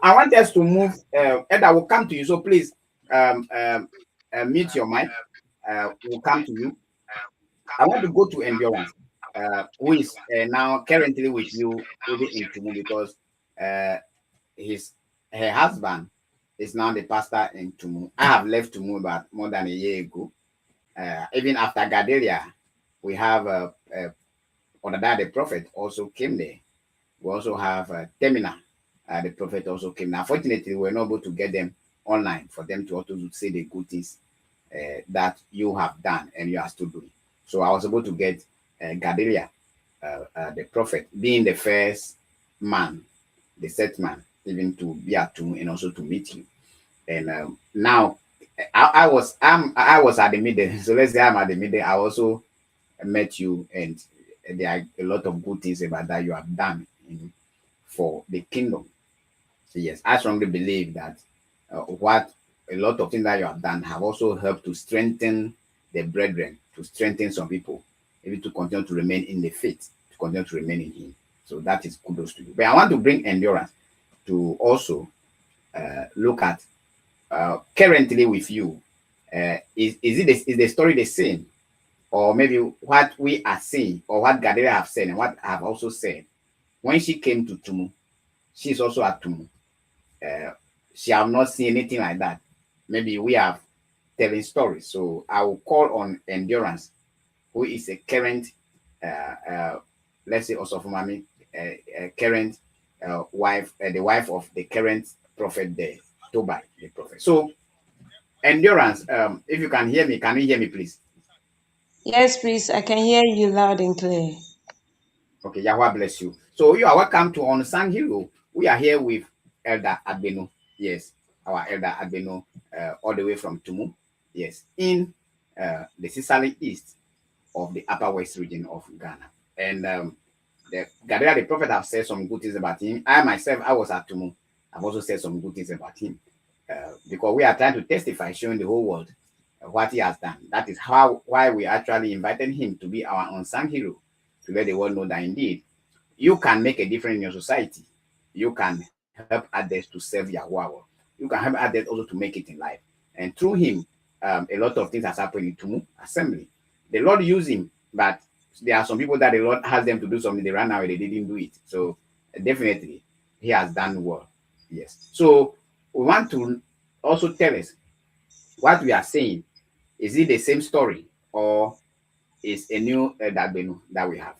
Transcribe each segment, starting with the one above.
I want us to move. Ed, I will come to you. So please um, um, mute your mic. We'll come to you. I want to go to Endurance, who is now currently with you, even in Tumu, because uh, his her husband is now the pastor in Tumu. I have left Tumu about more than a year ago. Even after Gadelia, we have Odada the prophet also came there. We also have Temina, the prophet also came. Now, fortunately, we're not able to get them online for them to also say the good things that you have done and you are still doing. So I was able to get Gadelia, the prophet, being the first man, the set man, even to be at Tum and also to meet you. And now I was at the middle. So let's say I'm at the middle. I also met you, and there are a lot of good things about that you have done for the kingdom. So yes, I strongly believe that what a lot of things that you have done have also helped to strengthen the brethren, to strengthen some people, maybe to continue to remain in the faith, to continue to remain in Him. So that is kudos to you. But I want to bring Endurance to also look at currently with you. Is the story the same, or maybe what we are saying, or what Gadara have said, and what I have also said when she came to Tumu? She is also at Tumu. Uh, she have not seen anything like that. Maybe we have telling stories. So I will call on Endurance, who is a current, let's say also for mommy, current wife, the wife of the current prophet there, Tobai, the prophet. So Endurance, if you can you hear me, please? Yes, please. I can hear you loud and clear. Okay, Yahweh bless you. So you are welcome to Unsung Hero. We are here with Elder Adbeno. Yes, our Elder Adbeno, all the way from Tumu. Yes, in the Sicily East of the Upper West region of Ghana. And the Gadara, the prophet, have said some good things about him. I myself, I was at Tumu. I've also said some good things about him because we are trying to testify, showing the whole world what he has done. That is why we actually invited him to be our unsung hero, to let the world know that indeed you can make a difference in your society. You can help others to serve Yahweh. You can help others also to make it in life. And through him, a lot of things has happened in Tumu Assembly. The Lord used him, but there are some people that the Lord has them to do something, they ran away, they didn't do it. So definitely, he has done well. Yes. So we want to also tell us what we are saying. Is it the same story or is a new that we have?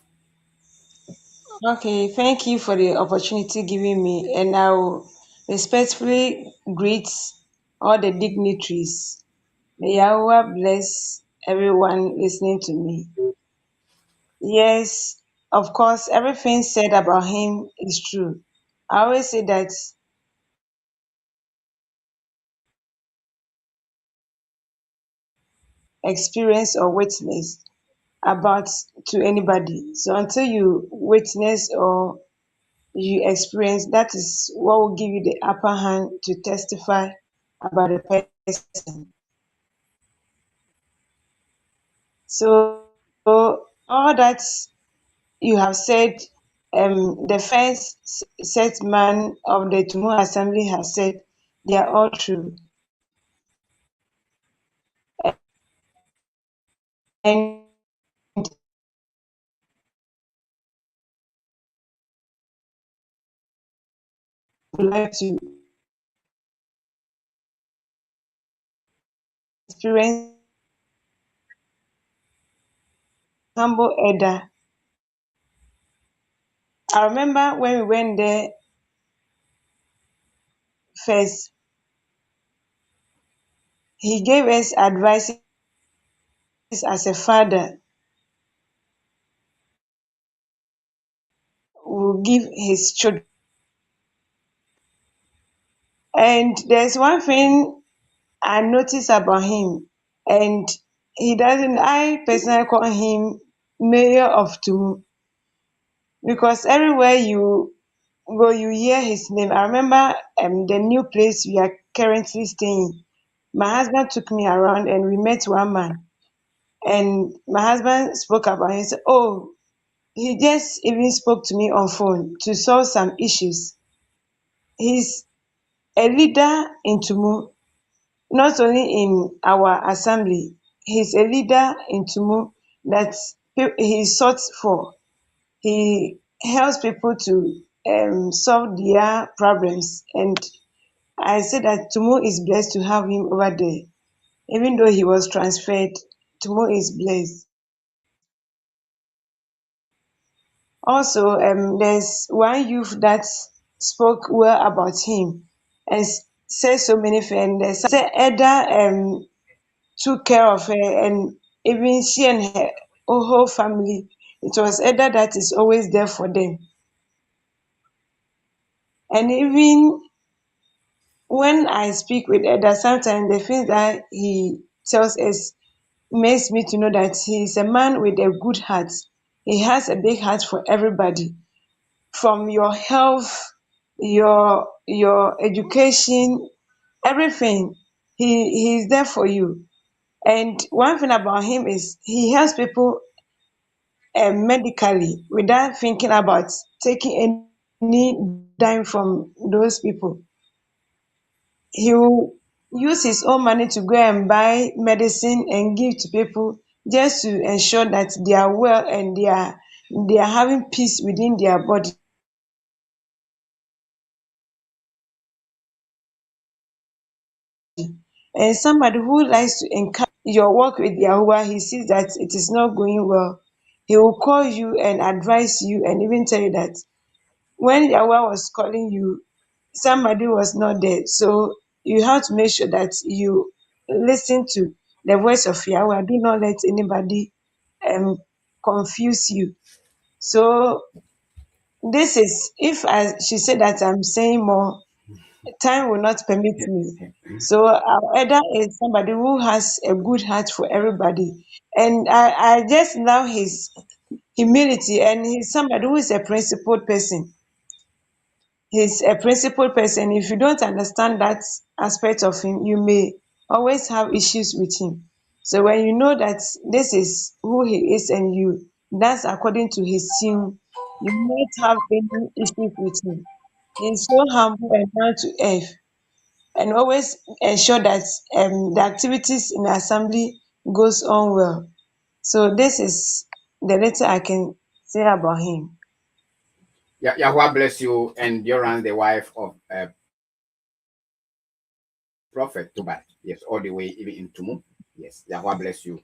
Okay, thank you for the opportunity given me, and I will respectfully greet all the dignitaries. May Yahweh bless everyone listening to me. Yes, of course, everything said about him is true. I always say that experience or witness about to anybody. So until you witness or you experience, that is what will give you the upper hand to testify about the person. So all that you have said, the first set man of the Tumu Assembly has said, they are all true. And would like to experience humble elder. I remember when we went there first, he gave us advices as a father will give his children. And there's one thing I noticed about him, and he doesn't, I personally call him Mayor of Tumu, because everywhere you go, you hear his name. I remember the new place we are currently staying. My husband took me around and we met one man. And my husband spoke about him. He said, oh, he just even spoke to me on phone to solve some issues. He's a leader in Tumu, not only in our assembly. He's a leader in Tumu that he sought for. He helps people to solve their problems, and I say that Tumu is blessed to have him over there. Even though he was transferred, Tumu is blessed. Also, there's one youth that spoke well about him and said so many things. They said Eda took care of her, and even she and her whole family. It was Eda that is always there for them. And even when I speak with Eda, sometimes the things that he tells us makes me to know that he is a man with a good heart. He has a big heart for everybody, from your health, your education, everything. He is there for you. And one thing about him is he helps people medically without thinking about taking any dime from those people. He will use his own money to go and buy medicine and give to people just to ensure that they are well and they are having peace within their body. And somebody who likes to encourage your work with Yahuwah, he sees that it is not going well, he will call you and advise you and even tell you that when Yahuwah was calling you, somebody was not there. So you have to make sure that you listen to the voice of Yahweh. Do not let anybody um confuse you. So this is, if I she said that I'm saying more, time will not permit me. So our elder is somebody who has a good heart for everybody. And I just love his humility, and he's somebody who is a principled person. He's a principled person. If you don't understand that aspect of him, you may always have issues with him. So when you know that this is who he is and you that's according to his tune, you won't have any issues with him. He's so humble and down to earth, and always ensure that the activities in the assembly goes on well. So this is the little I can say about him. Yahweh bless you, and Yoran, the wife of Prophet Tobat. Yes, all the way even in Tumu. Yes, Yahweh bless you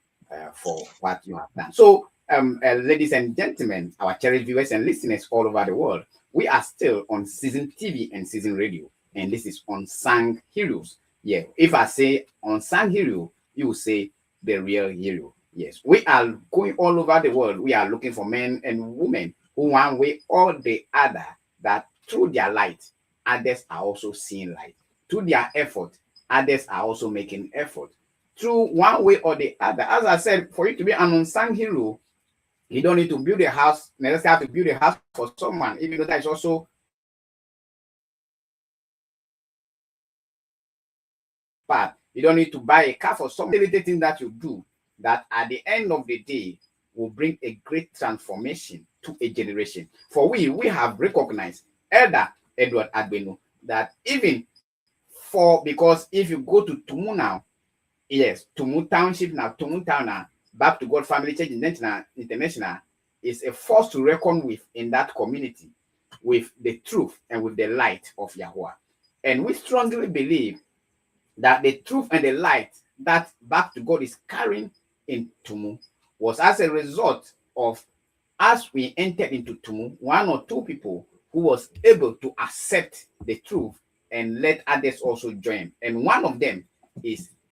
for what you have done. So, ladies and gentlemen, our cherished viewers and listeners all over the world, we are still on Season TV and Season Radio, and this is Unsung Heroes. Yeah, if I say Unsung Hero, you will say the real hero. Yes, we are going all over the world. We are looking for men and women who, one way or the other, that through their light, others are also seeing light. Through their effort, others are also making effort. Through one way or the other. As I said, for you to be an unsung hero, you don't need to build a house. Let's have to build a house for someone, even though that is also part. You don't need to buy a car for someone. There are little things that you do that at the end of the day will bring a great transformation to a generation. For we have recognized Elder Edward Adbenu that even because if you go to Tumu now, yes, Tumu Township now, Tumu Town now, Back to God Family Church International is a force to reckon with in that community, with the truth and with the light of Yahweh. And we strongly believe that the truth and the light that Back to God is carrying in Tumu was as a result of, as we entered into Tumu, one or two people who was able to accept the truth and let others also join. And one of them is